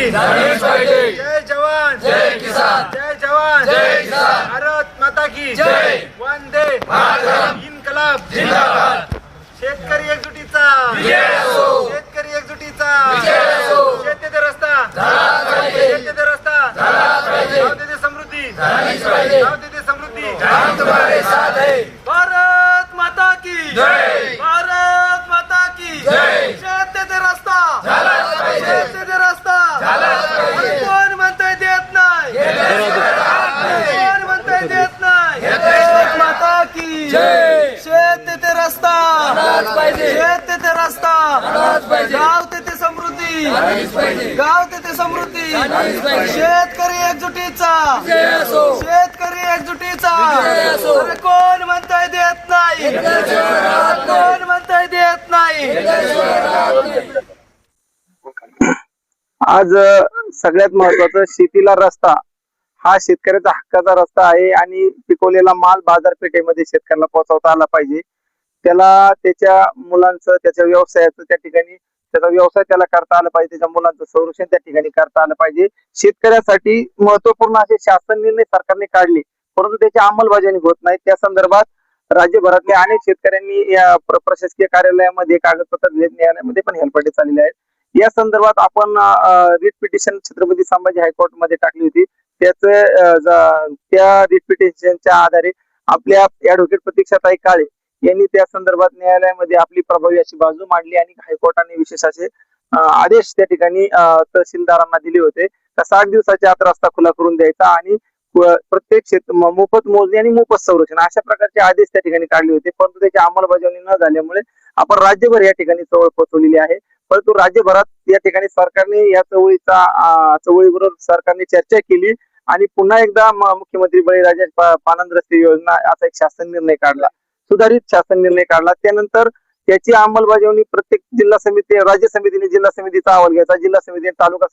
जय जवान जय किसान, जय जवान जय किसान, भारत माता की जय, वंदे मातरम, इन्कलाब जिंदाबाद। शेतकरी एकजुटीचा विजय असो, शेतकरी एकजुटीचा विजय असो। शेती ते रस्ता झालाच पाहिजे, शेती ते रस्ता झालाच पाहिजे, गाव ते समृद्धी झालीच पाहिजे, गाव ते समृद्धी हम तुम्हारे साथ है। भारत माता की जय, भारत माता की जय। शेती ते रस्ता झालाच पाहिजे, शेती ते रस्ता झालाच पाहिजे। कोण म्हणतंय देत नाही, कोण म्हणतंय देत नाही। भारत माता की जय। शेती ते रस्ता झालाच पाहिजे, शेती ते रस्ता झालाच पाहिजे, गाव ते समृद्धी झालीच पाहिजे, गाव ते समृद्धी झालीच पाहिजे। शेतकरी एकजुटीचा विजय असो, शेतकरी एकजुटीचा विजय असो। अरे कोण म्हणतंय देत नाही, कोण म्हणतंय देत नाही। आज सगळ्यात महत्वाचं शेतीला रस्ता हा शेतकऱ्याचा हक्काचा रस्ता आहे आणि पिकवलेला माल बाजारपेठेमध्ये शेतकऱ्याला पोहोचवता आला पाहिजे। त्याला त्याच्या मुलांचं, त्याच्या व्यवसायाचं त्या ठिकाणी त्याचा व्यवसाय त्याला करता आला पाहिजे, त्याच्या मुलांचं संरक्षण त्या ठिकाणी करता आलं पाहिजे। शेतकऱ्यासाठी महत्वपूर्ण असे शासन निर्णय सरकारने काढले, परंतु त्याची अंमलबजावणी होत नाही। त्या संदर्भात राज्यभरातल्या अनेक शेतकऱ्यांनी या प्रशासकीय कार्यालयामध्ये कागदपत्र न्यायालयामध्ये पण हेलपाटे चाललेले आहेत। या संदर्भात आपण writ petition Chhatrapati Sambhaji high court मध्ये टाकली होती। त्या रिट पिटिशनच्या आधारे आपल्या ऍडव्होकेट प्रतीक्षाताई काळे यांनी त्या संदर्भात न्यायालयामध्ये आपली प्रभावी अशी बाजू मांडली आणि हायकोर्टाने विशेष असे आदेश त्या ठिकाणी तहसीलदारांना दिले होते। 60 दिवसाच्या आत रस्ता खुला करून द्यायचा आणि प्रत्येक मोफत मोजणी आणि मोफत संरक्षण अशा प्रकारचे आदेश त्या ठिकाणी काढले होते, परंतु त्याची अंमलबजावणी न झाल्यामुळे आपण राज्यभर या ठिकाणी चळवळ पोहोचवलेली आहे। परंतु राज्यभरात या ठिकाणी सरकारने या चळवळीबरोबर सरकारने चर्चा केली आणि पुन्हा एकदा मुख्यमंत्री बळीराजा पानंद रस्ते योजना असा एक शासन निर्णय काढला, सुधारित शासन निर्णय काढला। त्यानंतर त्याची अंमलबजावणी प्रत्येक जिल्हा समिती, राज्य समितीने जिल्हा समितीचा अहवाल घ्यायचा, जिल्हा समितीने तालुका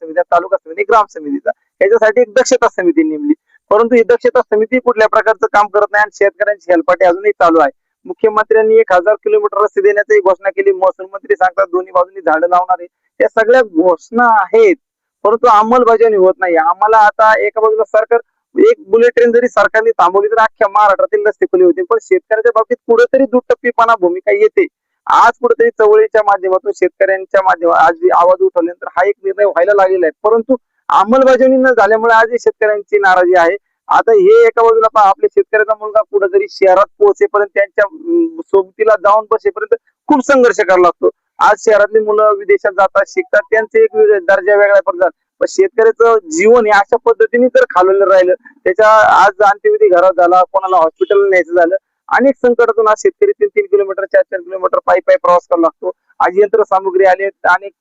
समिती ग्राम समितीचा, याच्यासाठी एक दक्षता समिती नेमली। परंतु ही दक्षता समिती कुठल्या प्रकारचं काम करत नाही आणि शेतकऱ्यांची हेलपाटे अजूनही चालू आहे। मुख्यमंत्र्यांनी 1000 किलोमीटर रस्ते देण्याची घोषणा केली, महसूल मंत्री सांगतात दोन्ही बाजूंनी झाडं लावणार आहे, या सगळ्या घोषणा आहेत, परंतु अंमलबजावणी होत नाही। आम्हाला आता एका बाजूला सरकार एक बुलेट ट्रेन जरी सरकारने थांबवली तर अख्ख्या महाराष्ट्रातील रस्ते खुले होतील, पण शेतकऱ्याच्या बाबतीत कुठेतरी दुटप्पीपणा भूमिका येते। आज कुठेतरी चळवळीच्या माध्यमातून शेतकऱ्यांच्या माध्यमातून आज आवाज उठवल्यानंतर हा एक निर्णय व्हायला लागलेला आहे, परंतु अंमलबजावणी न झाल्यामुळे आज शेतकऱ्यांची नाराजी आहे। आता हे एका बाजूला आपल्या शेतकऱ्याचा मुलगा कुठेतरी शहरात पोहोचेपर्यंत, त्यांच्या सोबतीला जाऊन बसेपर्यंत खूप संघर्ष करावा लागतो। आज शहरातली मुलं विदेशात जातात, शिकतात, त्यांचे एक दर्जा वेगळ्या पडतात, पण शेतकऱ्याचं जीवन हे अशा पद्धतीने जर खालवलं राहिलं, त्याच्या आज अंत्यविधी घरात झाला, कोणाला हॉस्पिटल न्यायचं झालं, अनेक संकटातून आज शेतकरी 3-3 किलोमीटर 4-4 किलोमीटर पायी प्रवास करावा लागतो। आज यंत्रसामुग्री आली, अनेक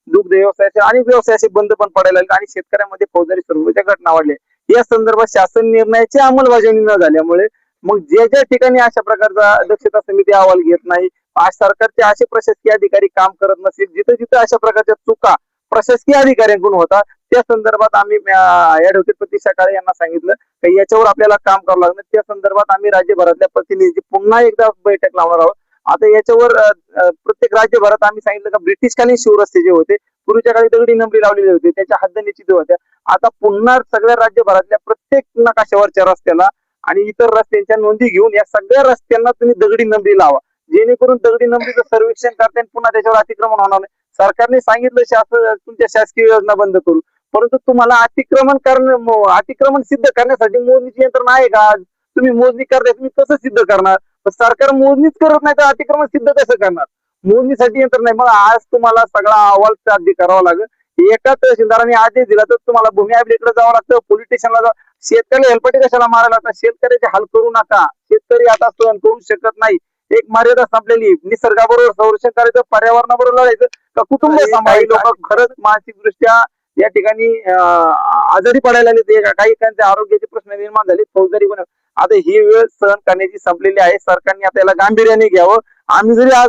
दुग्ध व्यवसायाचे अनेक व्यवसाय असे बंद पण पडायला लागले आणि शेतकऱ्यांमध्ये फौजदारी स्वरूपाच्या घटना वाढल्या। या संदर्भात शासन निर्णयाची अंमलबजावणी न झाल्यामुळे मग ज्या ठिकाणी अशा प्रकारचा दक्षता समिती अहवाल घेत नाही, आज सरकारचे असे प्रशासकीय अधिकारी काम करत नसेल, जिथं जिथं अशा प्रकारच्या चुका प्रशासकीय अधिकाऱ्यांकडून होतात, त्या संदर्भात आम्ही ऍडव्होकेट प्रतीक्षा काळे यांना सांगितलं की याच्यावर आपल्याला काम करावं लागणार। त्या संदर्भात आम्ही राज्यभरातल्या प्रतिनिधी पुन्हा एकदा बैठक लावणार आहोत। आता याच्यावर प्रत्येक राज्यभरात आम्ही सांगितलं का ब्रिटिशकालीन शिवरस्ते जे होते, पूर्वीच्या काळी दगडी नंबरी लावलेले होते, त्याच्या हद्द निश्चित होत्या, आता पुन्हा सगळ्या राज्यभरातल्या प्रत्येक नकाशावरच्या रस्त्याला आणि इतर रस्त्यांच्या नोंदी घेऊन या सगळ्या रस्त्यांना तुम्ही दगडी नंबरी लावा, जेणेकरून दगडी नंबरीचं सर्वेक्षण करता पुन्हा त्याच्यावर अतिक्रमण होणार नाही। सरकारने सांगितलं तुमच्या शासकीय योजना बंद करू, परंतु तुम्हाला अतिक्रमण सिद्ध करण्यासाठी मोजणीची यंत्रणा आहे का? तुम्ही मोजणी करताय, तुम्ही कसं सिद्ध करणार? सरकार मोजणीच करत नाही तर अतिक्रमण सिद्ध कसं करणार? मोजणीसाठी यंत्रणा नाही, मग आज तुम्हाला सगळा अहवाल साध्य करावा लागेल। एका तहसीलदाराने आदेश दिला तर तुम्हाला भूमी अभिलेखकडे जावं लागतं, पोलीस स्टेशनला जावं। शेतकऱ्याला हेलपाटे कशाला मारायला लागतात? शेतकऱ्याचे हाल करू नका, शेतकरी आता सहन करू शकत नाही। एक मर्यादा संपलेली, निसर्गाबरोबर संरक्षण करायचं, पर्यावरणाबरोबर लढायचं का कुटुंब सांभाळायचं? लोक खरंच मानसिक दृष्ट्या या ठिकाणी आजारी पडायला लागले, काही त्यांचे आरोग्याचे प्रश्न निर्माण झाले, फौजदारी गुन्हे। आता ही वेळ सहन करण्याची संपलेली आहे, सरकारने आता याला गांभीर्याने घ्यावं। आम्ही जरी आज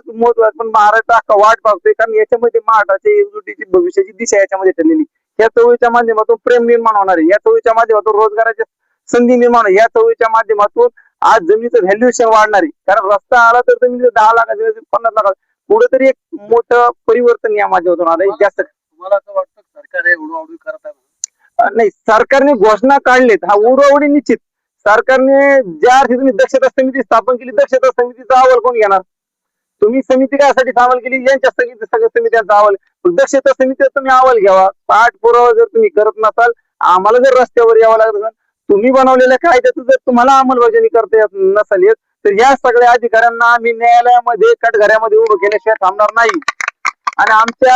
पण महाराष्ट्र अख्खा वाट पाहतोय, कारण याच्यामध्ये महाराष्ट्राची एकजुटीची भविष्याची दिशा याच्यामध्ये ठरलेली। या चळवळीच्या माध्यमातून प्रेम निर्माण होणार आहे, या चळवळीच्या माध्यमातून रोजगाराच्या संधी निर्माण आहे, या चळवळीच्या माध्यमातून आज जमिनीचं व्हॅल्युएशन वाढणार आहे। कारण रस्ता आला तर जमिनीचं 10 लाख 50 लाख कुठेतरी एक मोठं परिवर्तन या माध्यमातून आलंय। जास्त तुम्हाला असं वाटतं सरकार हे उडवाउडवी करत आहे. नाही, सरकारने घोषणा काढलीत, हा उडवाउडी निश्चित. सरकारने ज्या अर्थी तुम्ही दक्षता समिती स्थापन केली, दक्षता समितीचा अहवाल कोण घेणार? तुम्ही समिती कायसाठी स्थापन केली? यांच्या सगळ्या समित्यांचा अहवाल. दक्षता समितीचा तुम्ही अहवाल घ्यावा. पाठपुरावा जर तुम्ही करत नसाल, आम्हाला जर रस्त्यावर यावं लागत असेल, तुम्ही बनवलेल्या कायद्याचं जर तुम्हाला अंमलबजावणी करता येत नसेल येत, तर या सगळ्या अधिकाऱ्यांना आम्ही न्यायालयामध्ये कटघऱ्यामध्ये उभं केल्याशिवाय थांबणार नाही. आणि आमच्या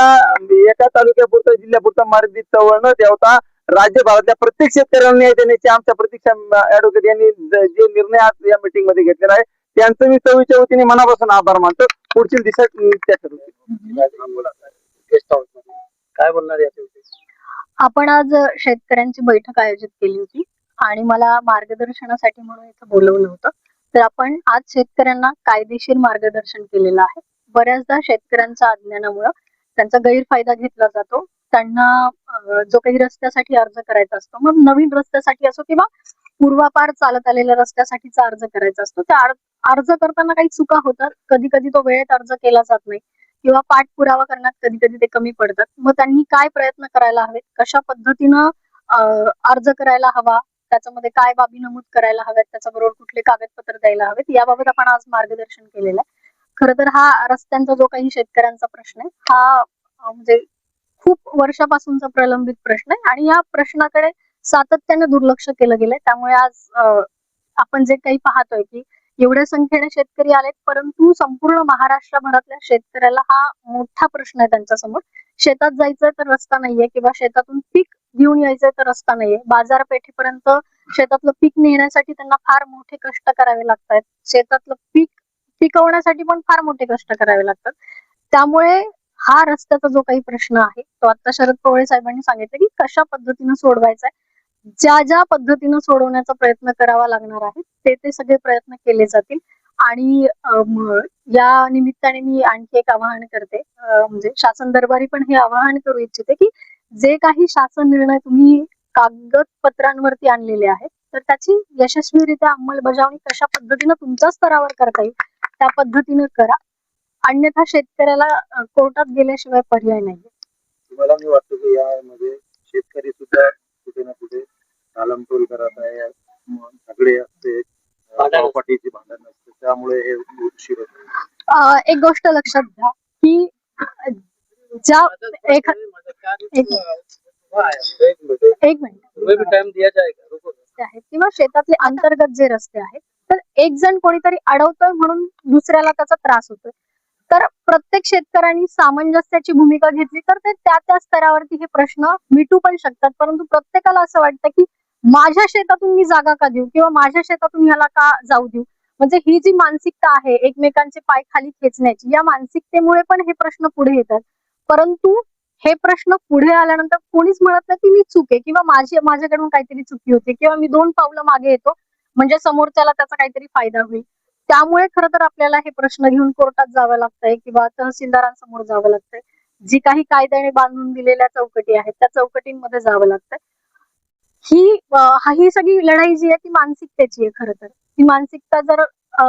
एका तालुक्यापुरतं जिल्ह्यापुरतं मर्यादित तवळ न ठेवता राज्यभरातल्या प्रत्येक शेतकऱ्यांना न्याय देण्याची आमच्या प्रतीक्षा ऍडव्होकेट यांनी जे निर्णय आज या मीटिंग मध्ये घेतलेला आहे, त्यांचं मी चवीच्या वतीने मनापासून आभार मानतो. पुढची दिशा त्या ठरवतील. काय बोलणार याच्याविषयी? आपण आज शेतकऱ्यांची बैठक आयोजित केली होती आणि मला मार्गदर्शनासाठी म्हणून इथं बोलवलं होतं. तर आपण आज शेतकऱ्यांना कायदेशीर मार्गदर्शन केलेलं आहे. बऱ्याचदा शेतकऱ्यांच्या अज्ञानामुळे त्यांचा गैरफायदा घेतला जातो. त्यांना जो काही रस्त्यासाठी अर्ज करायचा असतो, मग नवीन रस्त्यासाठी असो किंवा पूर्वापार चालत आलेल्या रस्त्यासाठीचा अर्ज करायचा असतो, त्या अर्ज करताना काही चुका होतात. कधी कधी तो वेळेत अर्ज केला जात नाही किंवा पाठपुरावा करण्यात कधी कधी ते कमी पडतात. मग त्यांनी काय प्रयत्न करायला हवेत, कशा पद्धतीनं अर्ज करायला हवा, त्याच्यामध्ये काय बाबी नमूद करायला हव्यात, त्याच्याबरोबर कुठले कागदपत्र द्यायला हवेत, याबाबत आपण आज मार्गदर्शन केलेलं आहे. खरं तर हा रस्त्यांचा जो काही शेतकऱ्यांचा प्रश्न आहे, हा म्हणजे खूप वर्षापासूनचा प्रलंबित प्रश्न आहे आणि या प्रश्नाकडे सातत्याने दुर्लक्ष केलं गेलंय. त्यामुळे आज आपण जे काही पाहतोय की एवढ्या संख्येने शेतकरी आलेत, परंतु संपूर्ण महाराष्ट्रभरातल्या शेतकऱ्याला हा मोठा प्रश्न आहे त्यांच्या समोर. शेतात जायचंय तर रस्ता नाहीये किंवा शेतातून पीक घेऊन यायचंय तर रस्ता नाहीये. बाजारपेठेपर्यंत शेतातलं पीक नेण्यासाठी त्यांना फार मोठे कष्ट करावे लागतात. शेतातलं पीक पिकवण्यासाठी पण फार मोठे कष्ट करावे लागतात. त्यामुळे हा रस्त्याचा जो काही प्रश्न आहे, तो आता शरद पवार साहेबांनी सांगितलं की कशा पद्धतीनं सोडवायचा आहे. ज्या ज्या पद्धतीनं सोडवण्याचा प्रयत्न करावा लागणार आहे, ते सगळे प्रयत्न केले जातील. आणि या निमित्ताने मी आणखी एक आवाहन करते, म्हणजे शासन दरबारी पण हे आवाहन करू इच्छिते की जे काही शासन निर्णय तुम्ही कागदपत्रांवरती आणलेले आहेत, तर त्याची यशस्वीरित्या अंमलबजावणी कशा पद्धतीनं तुमच्या स्तरावर करता येईल त्या पद्धतीनं करा. अन्यथा शेतकऱ्याला कोर्टात गेल्याशिवाय पर्याय नाही. तुम्हाला मी वाटतं की यामध्ये शेतकरी सुद्धा कुठे ना कुठे कालमटोल करत आहे. सगळे असते प्रॉपर्टीची भांडण असते, त्यामुळे हे उशीर होतो. एक गोष्ट लक्षात घ्या की ज्या एक मिनिट आहेत किंवा शेतातले अंतर्गत जे रस्ते आहेत, तर एक जण कोणीतरी अडवतोय म्हणून दुसऱ्याला त्याचा त्रास होतोय. तर प्रत्येक शेतकऱ्यांनी सामंजस्याची भूमिका घेतली तर ते त्या त्या स्तरावरती हे प्रश्न मिटू पण शकतात. परंतु प्रत्येकाला असं वाटतं की माझ्या शेतातून मी जागा का देऊ किंवा माझ्या शेतातून याला का जाऊ देऊ. म्हणजे ही जी मानसिकता आहे एकमेकांचे पाय खाली खेचण्याची, या मानसिकतेमुळे पण हे प्रश्न पुढे येतात. परंतु हे प्रश्न पुढे आल्यानंतर कोणीच म्हणत नाही की मी चूक आहे किंवा माझ्याकडून काहीतरी चुकी होते किंवा मी 2 पावलं मागे येतो म्हणजे समोरच्याला त्याचा काहीतरी फायदा होईल. त्यामुळे खरं तर आपल्याला हे प्रश्न घेऊन कोर्टात जावं लागतंय किंवा तहसीलदारांसमोर जावं लागतंय. जी काही कायद्याने बांधून दिलेल्या चौकटी आहेत त्या चौकटींमध्ये जावं लागतंय. ही सगळी लढाई जी आहे ती मानसिकतेची आहे. खरं तर ती मानसिकता जर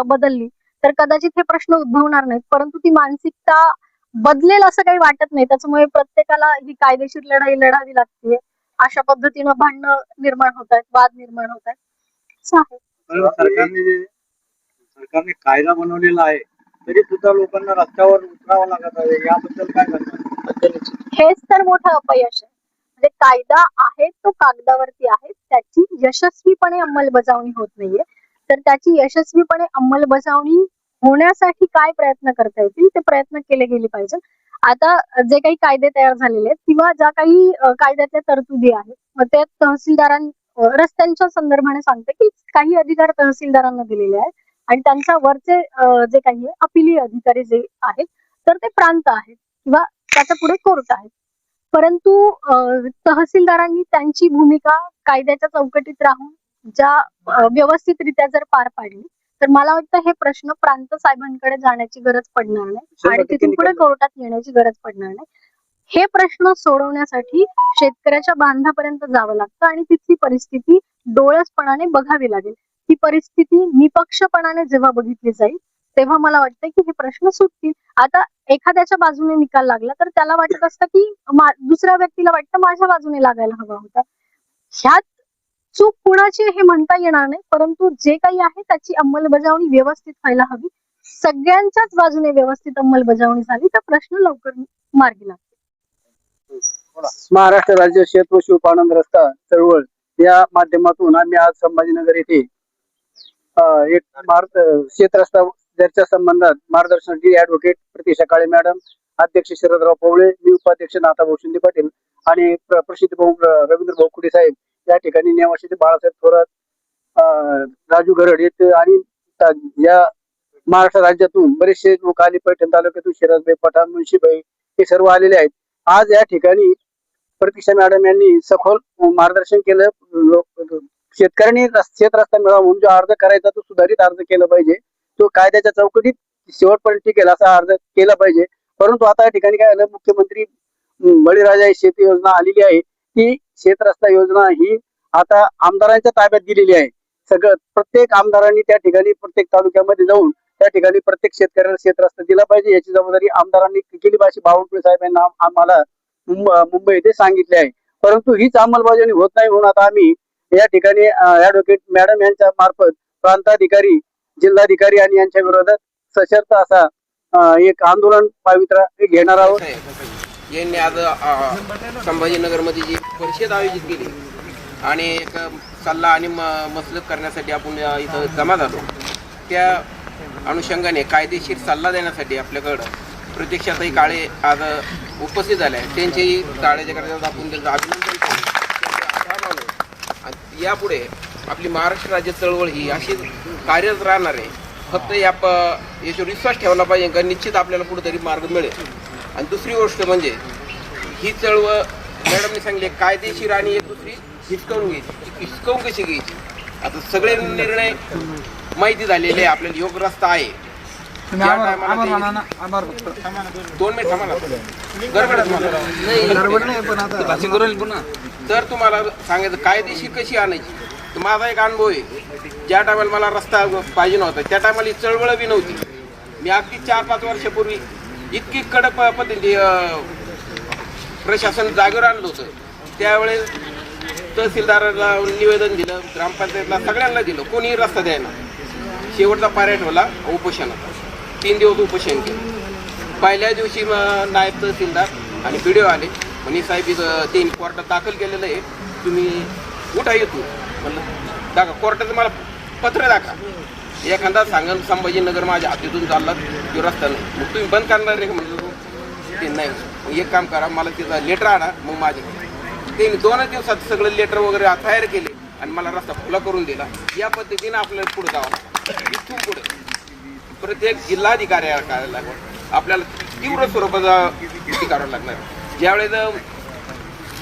बदलली तर कदाचित हे प्रश्न उद्भवणार नाहीत. परंतु ती मानसिकता बदलेल असं काही वाटत नाही. त्याच्यामुळे प्रत्येकाला ही कायदेशीर लढाई लढावी लागते. अशा पद्धतीनं भांडणं निर्माण होत आहेत, वाद निर्माण होत आहेत. असं आहे. सरकारने कायदा बनवलेला आहे तरी सुद्धा लोकांना रस्त्यावर उतरावं लागत आहे. याबद्दल काय करणार? हेच तर मोठं अपयश आहे. म्हणजे कायदा आहे तो कागदावरती आहे, त्याची यशस्वीपणे अंमलबजावणी होत नाहीये. तर त्याची यशस्वीपणे अंमलबजावणी होण्यासाठी काय प्रयत्न करता येतील ते प्रयत्न केले गेले पाहिजे. आता जे काही कायदे तयार झालेले आहेत किंवा ज्या काही कायद्यातल्या तरतुदी आहेत, मग ते रस्त्यांच्या संदर्भाने सांगते की काही अधिकार तहसीलदारांना दिलेले आहेत आणि त्यांच्या वरचे जे काही अपिली अधिकारी जे आहेत तर ते प्रांत आहेत किंवा त्याच्या पुढे कोर्ट आहेत. परंतु तहसीलदारांनी त्यांची भूमिका कायद्याच्या चौकटीत राहून ज्या व्यवस्थितरित्या जर पार पाडली तर मला वाटतं हे प्रश्न प्रांत साहेबांकडे जाण्याची गरज पडणार नाही आणि तिथून पुढे कोर्टात येण्याची गरज पडणार नाही. हे प्रश्न सोडवण्यासाठी शेतकऱ्याच्या बांधापर्यंत जावं लागतं आणि तिथली परिस्थिती डोळसपणाने बघावी लागेल. ही परिस्थिती निपक्षपणाने जेव्हा बघितली जाईल तेव्हा मला वाटतं की हे प्रश्न सुटतील. आता एखाद्याच्या बाजूने निकाल लागला तर त्याला वाटत असतं की दुसऱ्या व्यक्तीला वाटतं माझ्या बाजूने लागायला हवा होता. ह्यात चूक कुणाची हे म्हणता येणार नाही, परंतु जे काही आहे त्याची अंमलबजावणी व्यवस्थित व्हायला हवी. सगळ्यांच्याच बाजूने व्यवस्थित अंमलबजावणी झाली तर प्रश्न लवकर मार्गी लागतो. महाराष्ट्र राज्य शेत व शिवपानंद रस्ता चळवळ या माध्यमातून आम्ही आज संभाजीनगर येथे एक शेत रस्ता ज्याच्या संबंधात मार्गदर्शनासाठी ऍडव्होकेट प्रतीक्षा काळे मॅडम, अध्यक्ष शरदराव पवळे, मी उपाध्यक्ष नाथाभाऊ शिंदे पाटील आणि प्रसिद्ध भाऊ रवींद्र भाऊ खुडे साहेब या ठिकाणी, नेवाशीचे बाळासाहेब थोरात, राजू गरड येथे आणि या महाराष्ट्र राज्यातून बरेचसे लोक आले, पैठण तालुक्यातून शिराजभाई पठाण, मुन्शीभाई हे सर्व आलेले आहेत. आज या ठिकाणी प्रतीक्षा मॅडम यांनी सखोल मार्गदर्शन केलं. शेतकऱ्यांनी शेत रस्ता मिळावा म्हणून जो अर्ज करायचा तो सुधारित अर्ज केला पाहिजे, तो कायद्याच्या चौकटीत शेवटपर्यंत टिकेल असा अर्ज केला पाहिजे. परंतु आता या ठिकाणी काय झालं, मुख्यमंत्री बळीराजा शेती योजना आलेली आहे, ती शेत रस्ता योजना ही आता आमदारांच्या ताब्यात दिलेली आहे. सगळं प्रत्येक आमदारांनी त्या ठिकाणी प्रत्येक तालुक्यामध्ये जाऊन त्या ठिकाणी प्रत्येक शेतकऱ्याला शेत रस्ता दिला पाहिजे, याची जबाबदारी आमदारांनी केली पाहिजे. बावनकुळे साहेब यांना आम्हाला मुंबई येथे सांगितले आहे, परंतु हीच अंमलबजावणी होत नाही. म्हणून आता आम्ही या ठिकाणी ऍडव्होकेट मॅडम यांच्या मार्फत प्रांताधिकारी, जिल्हाधिकारी आणि यांच्या विरोधात सशर्त असा एक आंदोलन पावित्रा घेणार आहोत. यांनी आज संभाजीनगर मध्ये जी परिषद आयोजित केली आणि एक सल्ला आणि मसलत करण्यासाठी आपण इथं जमा झालो, त्या अनुषंगाने कायदेशीर सल्ला देण्यासाठी आपल्याकडं प्रतीक्षाताई काळे आज उपस्थित झाले आहेत. त्यांच्याही काळेच्या करता आपण त्यांचं अभिनंदन करू. यापुढे आपली महाराष्ट्र राज्य चळवळ ही अशी कार्यरत राहणार आहे. फक्त याच्यावर विश्वास ठेवला पाहिजे का निश्चित आपल्याला कुठेतरी मार्ग मिळेल. आणि दुसरी गोष्ट म्हणजे ही चळवळ मॅडमने सांगले कायदेशीर आणि एक दुसरी हिसकावून घ्यायची. हिसकावून कशी घ्यायची, आता सगळे निर्णय माहिती झालेले आहे, आपल्याला योग रस्ता आहे. 2 मिनिट थांबा, तर तुम्हाला सांगायचं कायदेशीर कशी आणायची. तर माझा एक अनुभव आहे, ज्या टायमाला मला रस्ता पाहिजे नव्हता त्या टायमाला चळवळ बी नव्हती. मी अगदी 4-5 वर्षापूर्वी इतकी कडक पद्धती प्रशासन जागेवर आणलं होतं. त्यावेळेस तहसीलदाराला निवेदन दिलं, ग्रामपंचायतला सगळ्यांना दिलं, कोणीही रस्ता द्यायला. शेवटचा पर्याय ठेवला उपोषणाचा. 3 दिवस उपोषण केलं. पहिल्या दिवशी नायब तहसीलदार आणि व्हिडिओ आले, म्हणे साहेब इथं 3 कोर्टात दाखल केलेलं आहे, तुम्ही उठा येतो. म्हणलं दाखवा कोर्टाचं, मला पत्र दाखवा. एखादा सांगन संभाजीनगर माझ्या हातीतून चालला तो रस्ता नाही, मग तुम्ही बंद करणार रे. म्हणलं ते नाही. मग एक काम करा, मला त्याचा लेटर आणा. मग माझे ते 2 दिवसात सगळं लेटर वगैरे तयार केले आणि मला रस्ता खुला करून दिला. या पद्धतीने आपल्याला पुढे जावं. इथून पुढे प्रत्येक जिल्हाधिकाऱ्याला आपल्याला तीव्र स्वरूपाचा कृती करावं लागणार. ज्यावेळेस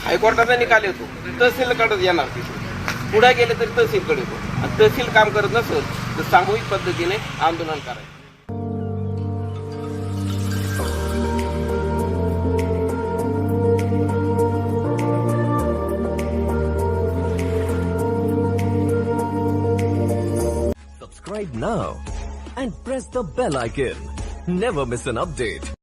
हायकोर्टाचा निकाल येतो तहसीलकडे येणार, पुढे गेले तरी तहसीलकडे येतो. आणि तहसील काम करत नसेल तर सामूहिक पद्धतीने आंदोलन करायचं. Subscribe now and press the bell icon. Never miss an update.